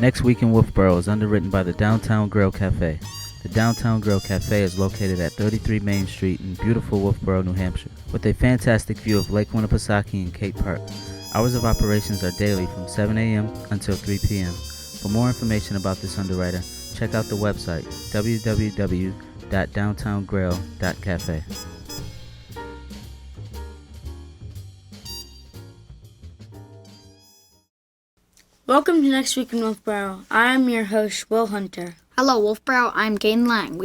Next Week in Wolfeboro is underwritten by the Downtown Grill Cafe. The Downtown Grill Cafe is located at 33 Main Street in beautiful Wolfeboro, New Hampshire, with a fantastic view of Lake Winnipesaukee and Cape Park. Hours of operations are daily from 7 a.m. until 3 p.m. For more information about this underwriter, check out the website www.downtowngrill.cafe. Welcome to Next Week in Wolfeboro. I am your host, Will Hunter. Hello, Wolfeboro. I'm Caden Laing.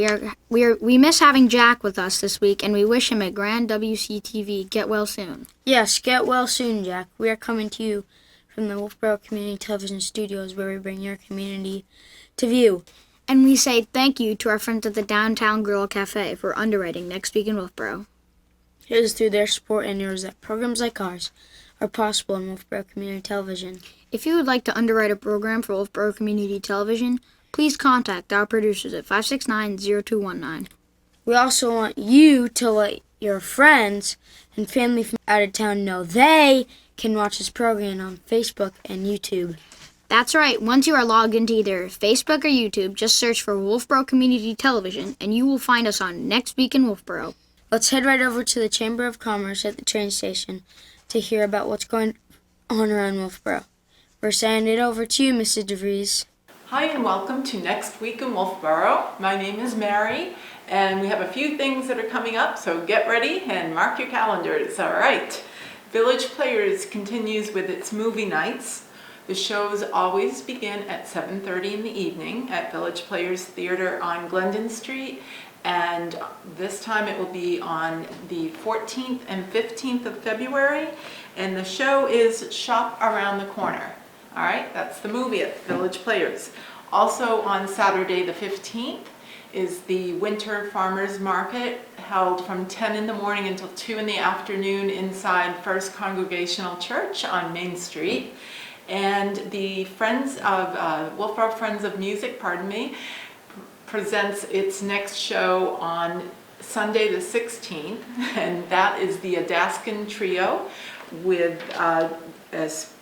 We miss having Jack with us this week, and we wish him a grand WCTV get well soon. Yes, get well soon, Jack. We are coming to you from the Wolfeboro Community Television studios, where we bring your community to view. And we say thank you to our friends at the Downtown Grill Cafe for underwriting Next Week in Wolfeboro. It is through their support and yours that programs like ours are possible in Wolfeboro Community Television. If you would like to underwrite a program for Wolfeboro Community Television, please contact our producers at 569-0219. We also want you to let your friends and family from out of town know they can watch this program on Facebook and YouTube. That's right. Once you are logged into either Facebook or YouTube, just search for Wolfeboro Community Television, and you will find us on Next Week in Wolfeboro. Let's head right over to the Chamber of Commerce at the train station to hear about what's going on around Wolfeboro. We're sending it over to you, Mrs. DeVries. Hi and welcome to Next Week in Wolfeboro. My name is Mary and we have a few things that are coming up, so get ready and mark your calendars. All right. Village Players continues with its movie nights. The shows always begin at 7:30 in the evening at Village Players Theater on Glendon Street, and this time it will be on the 14th and 15th of February, and the show is Shop Around the Corner. All right, that's the movie at Village Players. Also on Saturday the 15th is the Winter Farmers Market, held from 10 in the morning until 2 in the afternoon inside First Congregational Church on Main Street. And the Wolfeboro Friends of Music, presents its next show on Sunday the 16th, and that is the Adaskin Trio with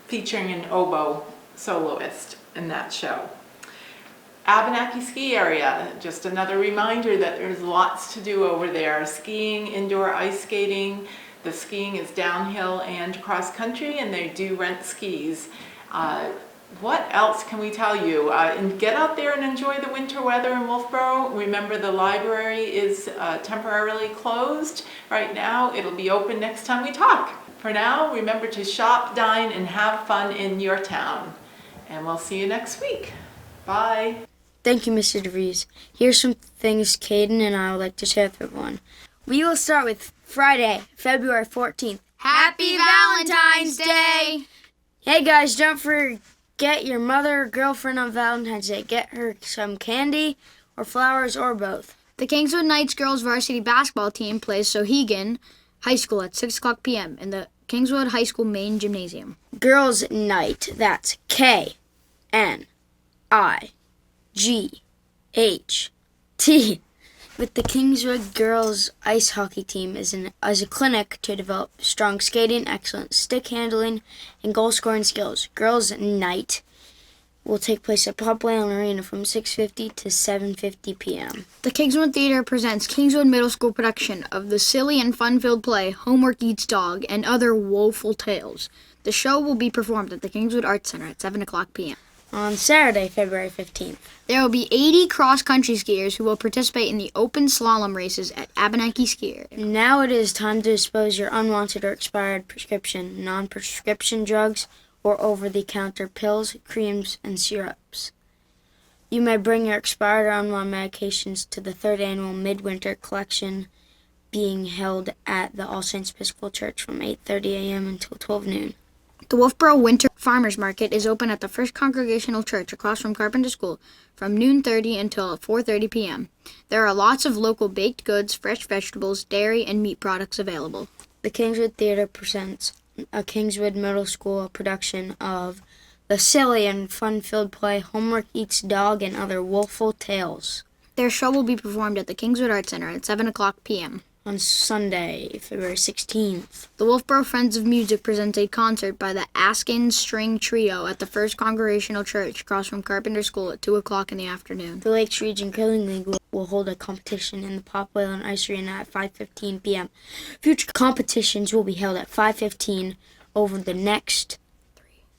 featuring an oboe soloist in that show. Abenaki Ski Area, just another reminder that there's lots to do over there. Skiing, indoor ice skating, the skiing is downhill and cross country, and they do rent skis. What else can we tell you? And get out there and enjoy the winter weather in Wolfeboro. Remember, the library is temporarily closed right now. It'll be open next time we talk. For now, remember to shop, dine, and have fun in your town. And we'll see you next week. Bye. Thank you, Mr. DeVries. Here's some things Caden and I would like to share with everyone. We will start with Friday, February 14th. Happy Valentine's Day! Hey guys, don't forget your mother or girlfriend on Valentine's Day. Get her some candy or flowers or both. The Kingswood Knights girls varsity basketball team plays Sohegan High School at 6 o'clock p.m. in the Kingswood High School main gymnasium. Girls Night, that's K-N-I-G-H-T. With the Kingswood girls ice hockey team as a clinic to develop strong skating, excellent stick handling, and goal scoring skills. Girls Night will take place at Pop Whalen Arena from 6:50 to 7:50 p.m. The Kingswood Theater presents Kingswood Middle School production of the silly and fun-filled play Homework Eats Dog and Other Woeful Tales. The show will be performed at the Kingswood Arts Center at 7 o'clock p.m. On Saturday, February 15th. There will be 80 cross-country skiers who will participate in the open slalom races at Abenaki Ski Area. Now it is time to dispose your unwanted or expired prescription, non-prescription drugs, or over-the-counter pills, creams, and syrups. You may bring your expired or unwanted medications to the 3rd annual Midwinter Collection being held at the All Saints Episcopal Church from 8:30 a.m. until 12 noon. The Wolfeboro Winter Farmers Market is open at the First Congregational Church across from Carpenter School from noon 30 until 4:30 p.m. There are lots of local baked goods, fresh vegetables, dairy, and meat products available. The Kingswood Theater presents a Kingswood Middle School production of the silly and fun-filled play Homework Eats Dog and Other Woeful Tales. Their show will be performed at the Kingswood Arts Center at 7 o'clock p.m. On Sunday, February 16th. The Wolfeboro Friends of Music presents a concert by the Askin String Trio at the First Congregational Church across from Carpenter School at 2 o'clock in the afternoon. The Lakes Region Curling League will hold a competition in the Pop Whalen Ice Arena at 5:15 p.m. Future competitions will be held at 5:15 over the next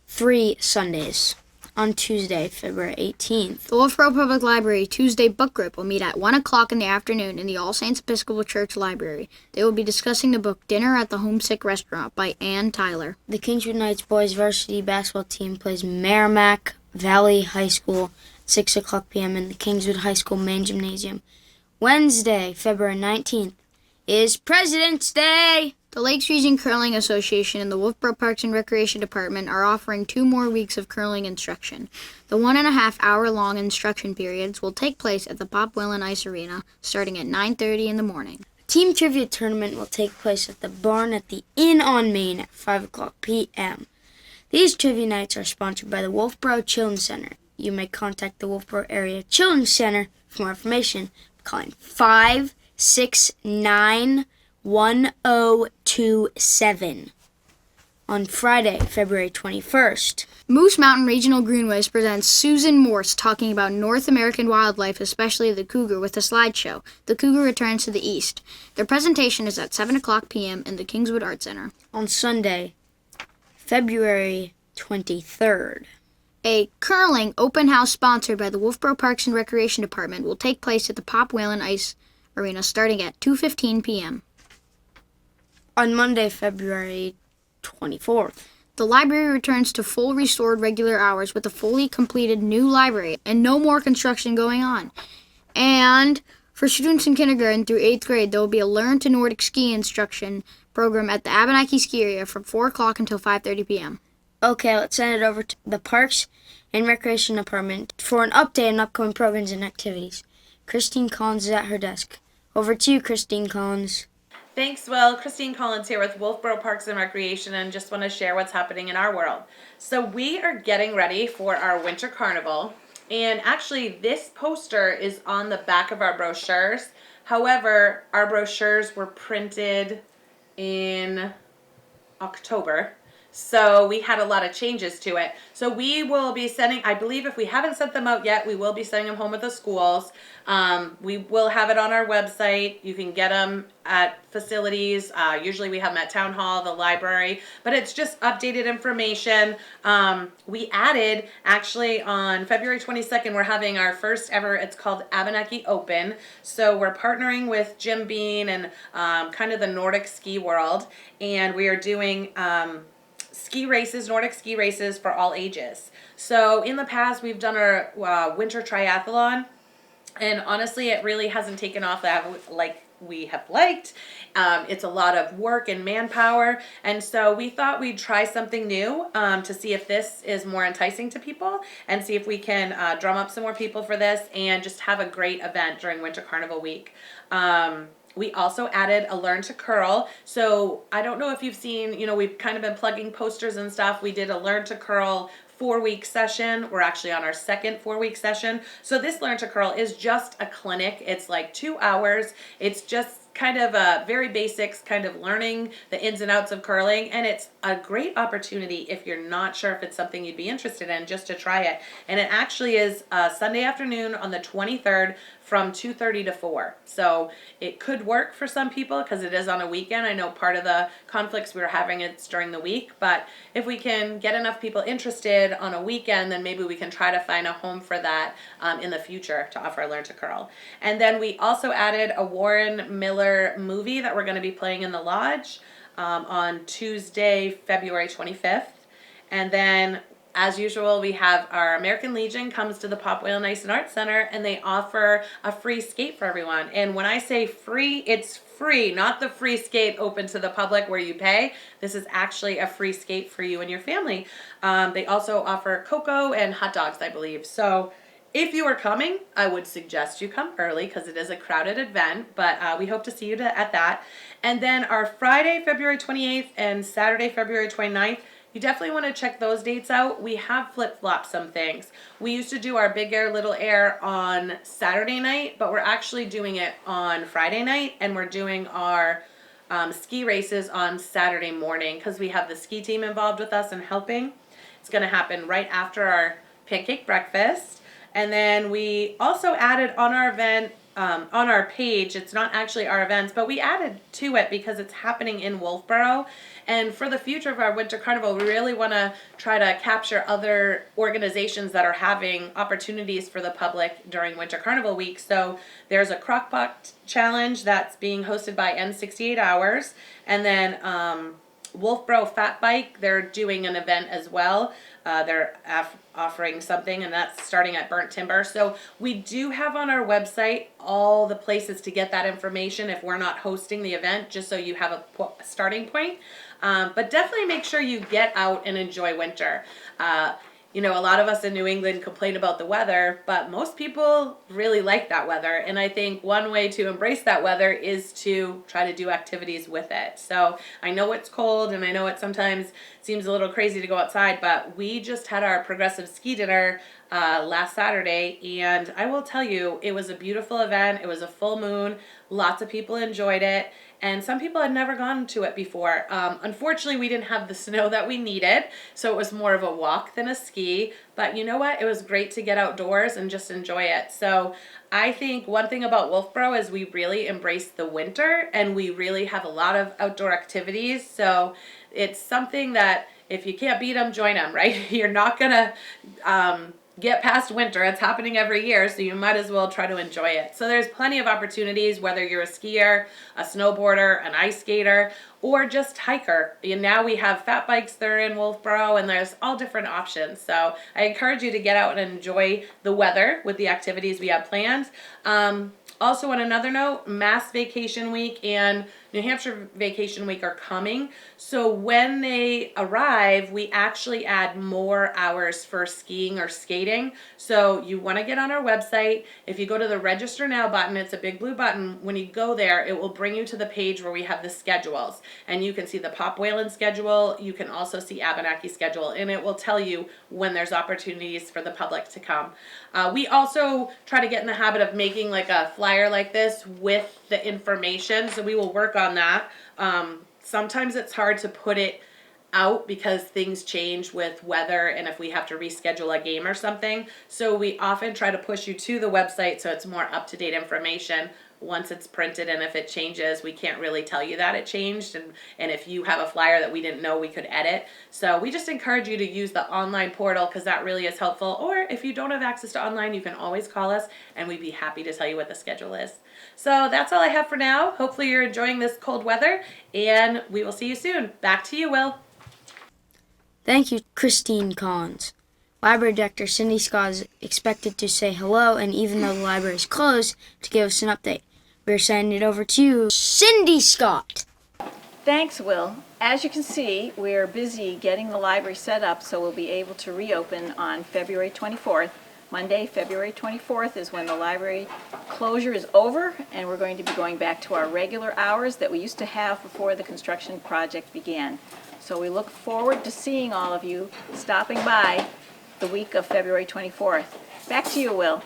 3 Sundays. On Tuesday, February 18th. The Wolfeboro Public Library Tuesday Book Group will meet at 1 o'clock in the afternoon in the All Saints Episcopal Church Library. They will be discussing the book Dinner at the Homesick Restaurant by Ann Tyler. The Kingswood Knights boys varsity basketball team plays Merrimack Valley High School at 6 o'clock p.m. in the Kingswood High School main gymnasium. Wednesday, February 19th is President's Day. The Lakes Region Curling Association and the Wolfeboro Parks and Recreation Department are offering 2 more weeks of curling instruction. The 1.5-hour-long instruction periods will take place at the Pop Whalen Ice Arena starting at 9:30 in the morning. Team Trivia Tournament will take place at the barn at the Inn on Main at 5 o'clock p.m. These trivia nights are sponsored by the Wolfeboro Children's Center. You may contact the Wolfeboro Area Children's Center for more information by calling 569-1027. On Friday, February 21st. Moose Mountain Regional Greenways presents Susan Morse talking about North American wildlife, especially the cougar, with a slideshow. The cougar returns to the east. Their presentation is at 7 o'clock p.m. in the Kingswood Art Center. On Sunday, February 23rd. A curling open house sponsored by the Wolfeboro Parks and Recreation Department will take place at the Pop Whalen Ice Arena starting at 2:15 p.m. On Monday, February 24th. The library returns to full restored regular hours with a fully completed new library and no more construction going on. And for students in kindergarten through 8th grade, there will be a Learn to Nordic Ski instruction program at the Abenaki Ski Area from 4 o'clock until 5:30 p.m. Okay, let's send it over to the Parks and Recreation Department for an update on upcoming programs and activities. Christine Collins is at her desk. Over to you, Christine Collins. Thanks, Will. Christine Collins here with Wolfeboro Parks and Recreation, and just want to share what's happening in our world. So we are getting ready for our winter carnival, and actually this poster is on the back of our brochures. However, our brochures were printed in October, so we had a lot of changes to it. So we will be sending, I believe if we haven't sent them out yet, we will be sending them home with the schools. We will have it on our website. You can get them at facilities. Usually we have them at Town Hall, the library, but it's just updated information. We added, actually on February 22nd, we're having our first ever, it's called Abenaki Open. So we're partnering with Jim Bean and kind of the Nordic ski world, and we are doing ski races, Nordic ski races for all ages. So in the past, we've done our winter triathlon, and honestly, it really hasn't taken off like we have liked. It's a lot of work and manpower, and so we thought we'd try something new to see if this is more enticing to people and see if we can drum up some more people for this and just have a great event during Winter Carnival Week. We also added a Learn to Curl. So I don't know if you've seen, we've kind of been plugging posters and stuff. We did a Learn to Curl 4-week session. We're actually on our second 4-week session. So this Learn to Curl is just a clinic. It's like 2 hours. It's just kind of a very basics, kind of learning the ins and outs of curling, and it's a great opportunity if you're not sure if it's something you'd be interested in, just to try it. And it actually is Sunday afternoon on the 23rd from 2:30 to 4. So it could work for some people because it is on a weekend. I know part of the conflicts we were having it's during the week, but if we can get enough people interested on a weekend, then maybe we can try to find a home for that in the future to offer Learn to Curl. And then we also added a Warren Miller movie that we're going to be playing in the lodge on Tuesday, February 25th. And then as usual, we have our American Legion comes to the Pop Whalen Ice and Art Center, and they offer a free skate for everyone. And when I say free, it's free, not the free skate open to the public where you pay. This is actually a free skate for you and your family. They also offer cocoa and hot dogs, I believe. So if you are coming, I would suggest you come early because it is a crowded event, but we hope to see you at that. And then our Friday, February 28th and Saturday, February 29th, you definitely want to check those dates out. We have flip-flopped some things. We used to do our Big Air, Little Air on Saturday night, but we're actually doing it on Friday night, and we're doing our ski races on Saturday morning because we have the ski team involved with us and helping. It's going to happen right after our pancake breakfast. And then we also added on our event, on our page, it's not actually our events, but we added to it because it's happening in Wolfeboro. And for the future of our Winter Carnival, we really want to try to capture other organizations that are having opportunities for the public during Winter Carnival week. So there's a crockpot challenge that's being hosted by N68 Hours. And then Wolfeboro Fat Bike, they're doing an event as well. They're offering something, and that's starting at Burnt Timber. So we do have on our website all the places to get that information if we're not hosting the event, just so you have a starting point. But definitely make sure you get out and enjoy winter. You know, a lot of us in New England complain about the weather, but most people really like that weather. And I think one way to embrace that weather is to try to do activities with it. So I know it's cold, and I know it sometimes seems a little crazy to go outside, but we just had our progressive ski dinner last Saturday, and I will tell you, it was a beautiful event. It was a full moon. Lots of people enjoyed it. And some people had never gone to it before. Unfortunately, we didn't have the snow that we needed, so it was more of a walk than a ski. But you know what? It was great to get outdoors and just enjoy it. So I think one thing about Wolfeboro is we really embrace the winter, and we really have a lot of outdoor activities. So it's something that if you can't beat them, join them, right? You're not going to get past winter. It's happening every year, so you might as well try to enjoy it. So there's plenty of opportunities, whether you're a skier, a snowboarder, an ice skater, or just hiker. And now we have fat bikes that are in Wolfeboro, and there's all different options. So I encourage you to get out and enjoy the weather with the activities we have planned. Also, on another note, Mass Vacation Week and New Hampshire Vacation Week are coming. So when they arrive, we actually add more hours for skiing or skating. So you want to get on our website. If you go to the Register Now button, it's a big blue button. When you go there, it will bring you to the page where we have the schedules. And you can see the Pop Whalen schedule. You can also see Abenaki schedule. And it will tell you when there's opportunities for the public to come. We also try to get in the habit of making like a flyer like this with the information. So we will work on that. Sometimes it's hard to put it out because things change with weather and if we have to reschedule a game or something. So we often try to push you to the website so it's more up-to-date information once it's printed, and if it changes, we can't really tell you that it changed, and if you have a flyer that we didn't know, we could edit. So we just encourage you to use the online portal because that really is helpful, or if you don't have access to online, you can always call us and we'd be happy to tell you what the schedule is. So that's all I have for now. Hopefully you're enjoying this cold weather, and we will see you soon. Back to you, Will. Thank you, Christine Collins. Library Director Cindy Scott is expected to say hello, and even though the library is closed, to give us an update. We're sending it over to you, Cindy Scott. Thanks, Will. As you can see, we're busy getting the library set up so we'll be able to reopen on February 24th. Monday, February 24th is when the library closure is over, and we're going to be going back to our regular hours that we used to have before the construction project began. So we look forward to seeing all of you stopping by the week of February 24th. Back to you, Will.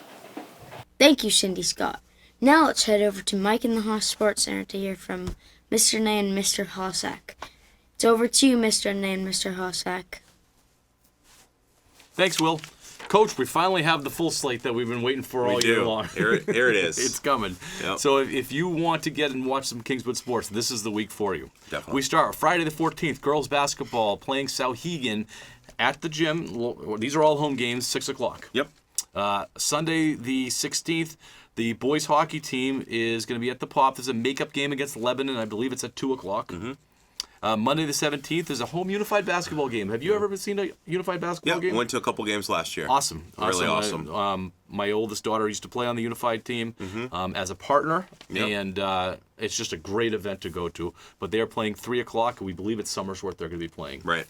Thank you, Cindy Scott. Now let's head over to Mike in the Haas Sports Center to hear from Mr. Nay and Mr. Hossack. It's over to you, Mr. Nay and Mr. Hossack. Thanks, Will. Coach, we finally have the full slate that we've been waiting for all year long. Here it is. It's coming. Yep. So if you want to get and watch some Kingswood sports, this is the week for you. Definitely. We start Friday the 14th, girls basketball playing Sauhegan at the gym. These are all home games, 6 o'clock. Yep. Sunday the 16th, the boys hockey team is going to be at the Pop. There's a makeup game against Lebanon. I believe it's at 2 o'clock. Mm-hmm. Monday the 17th is a home unified basketball game. Have you ever seen a unified basketball game? Yeah, went to a couple games last year. Awesome. Really awesome. My oldest daughter used to play on the unified team as a partner, and it's just a great event to go to. But they're playing 3 o'clock. We believe it's Somersworth they're going to be playing. Right.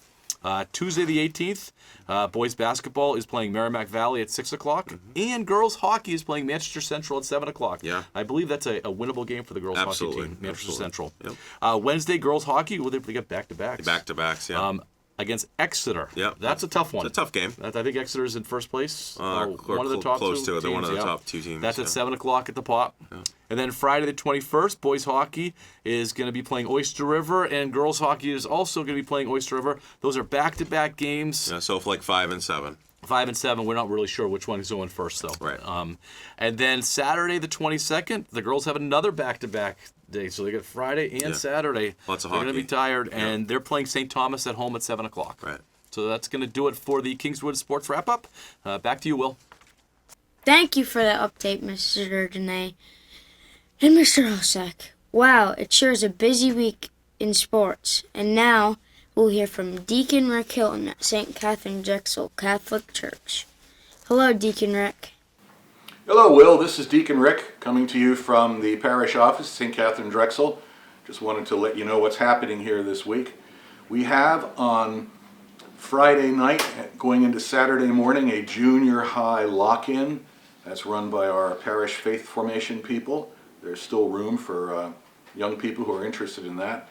Tuesday the 18th, boys basketball is playing Merrimack Valley at 6 o'clock, and girls hockey is playing Manchester Central at 7 o'clock. Yeah. I believe that's a winnable game for the girls hockey team, Manchester Central. Yep. Wednesday, girls hockey, they get back-to-backs. Back-to-backs, yeah. against Exeter. Yep. That's a tough one. It's a tough game. I think Exeter's in first place. Or one of the top close two to it. They're one of the teams, top two teams. That's at 7 o'clock at the Pop. Yeah. And then Friday the 21st, boys hockey is going to be playing Oyster River, and girls hockey is also going to be playing Oyster River. Those are back-to-back games. Yeah, so like 5 and 7. 5 and 7. We're not really sure which one is going first, though. Right. And then Saturday the 22nd, the girls have another back-to-back day. So they get Friday and Saturday. Lots of They're hockey. going to be tired, and they're playing St. Thomas at home at 7 o'clock. Right. So that's going to do it for the Kingswood Sports Wrap-Up. Back to you, Will. Thank you for the update, Mr. Durnay and Mr. Hosek. Wow, it sure is a busy week in sports. And now we'll hear from Deacon Rick Hilton at St. Katharine Drexel Catholic Church. Hello, Deacon Rick. Hello, Will. This is Deacon Rick coming to you from the parish office, St. Katharine Drexel. Just wanted to let you know what's happening here this week. We have on Friday night, going into Saturday morning, a junior high lock-in. That's run by our parish faith formation people. There's still room for young people who are interested in that.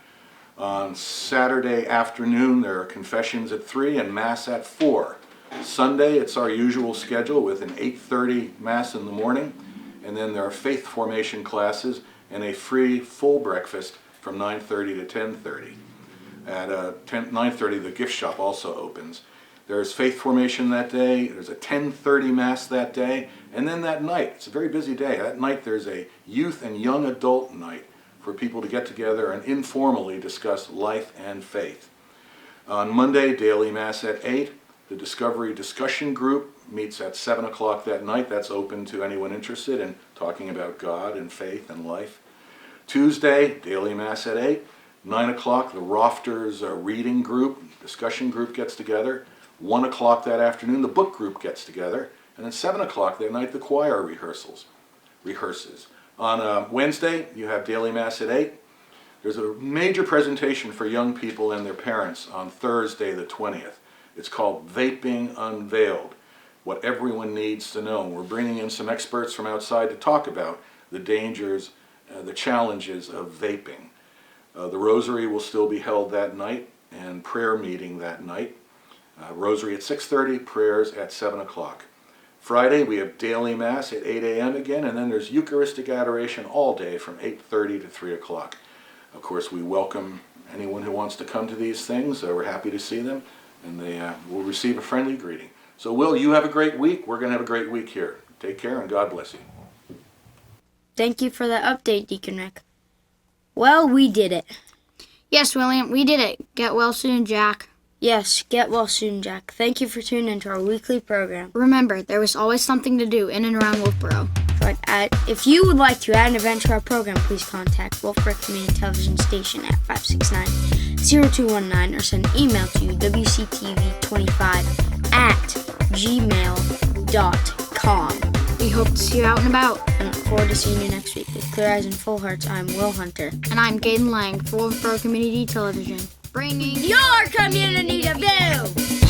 On Saturday afternoon, there are confessions at 3 and Mass at 4. Sunday, it's our usual schedule with an 8:30 Mass in the morning, and then there are faith formation classes and a free full breakfast from 9:30 to 10:30. At 9:30, the gift shop also opens. There's faith formation that day, there's a 10:30 Mass that day, and then that night, it's a very busy day, that night there's a youth and young adult night for people to get together and informally discuss life and faith. On Monday, daily Mass at 8. The Discovery Discussion Group meets at 7 o'clock that night. That's open to anyone interested in talking about God and faith and life. Tuesday, daily Mass at 8. 9 o'clock, the Rofters Reading Group, discussion group gets together. 1 o'clock that afternoon, the book group gets together. And at 7 o'clock that night, the choir rehearses. On Wednesday, you have daily Mass at 8. There's a major presentation for young people and their parents on Thursday the 20th. It's called Vaping Unveiled, what everyone needs to know. We're bringing in some experts from outside to talk about the dangers, the challenges of vaping. The Rosary will still be held that night and prayer meeting that night. Rosary at 6:30, prayers at 7 o'clock. Friday, we have daily Mass at 8 a.m. again, and then there's Eucharistic adoration all day from 8:30 to 3 o'clock. Of course, we welcome anyone who wants to come to these things. We're happy to see them, and they will receive a friendly greeting. So, Will, you have a great week. We're going to have a great week here. Take care, and God bless you. Thank you for that update, Deacon Rick. Well, we did it. Yes, William, we did it. Get well soon, Jack. Yes, get well soon, Jack. Thank you for tuning into our weekly program. Remember, there was always something to do in and around Wolfeboro. But if you would like to add an event to our program, please contact Wolfeboro Community Television Station at 569-0219 or send an email to wctv25@gmail.com. We hope to see you out and about. And look forward to seeing you next week. With clear eyes and full hearts, I'm Will Hunter. And I'm Caden Laing for Wolfeboro Community Television. Bringing your community to view!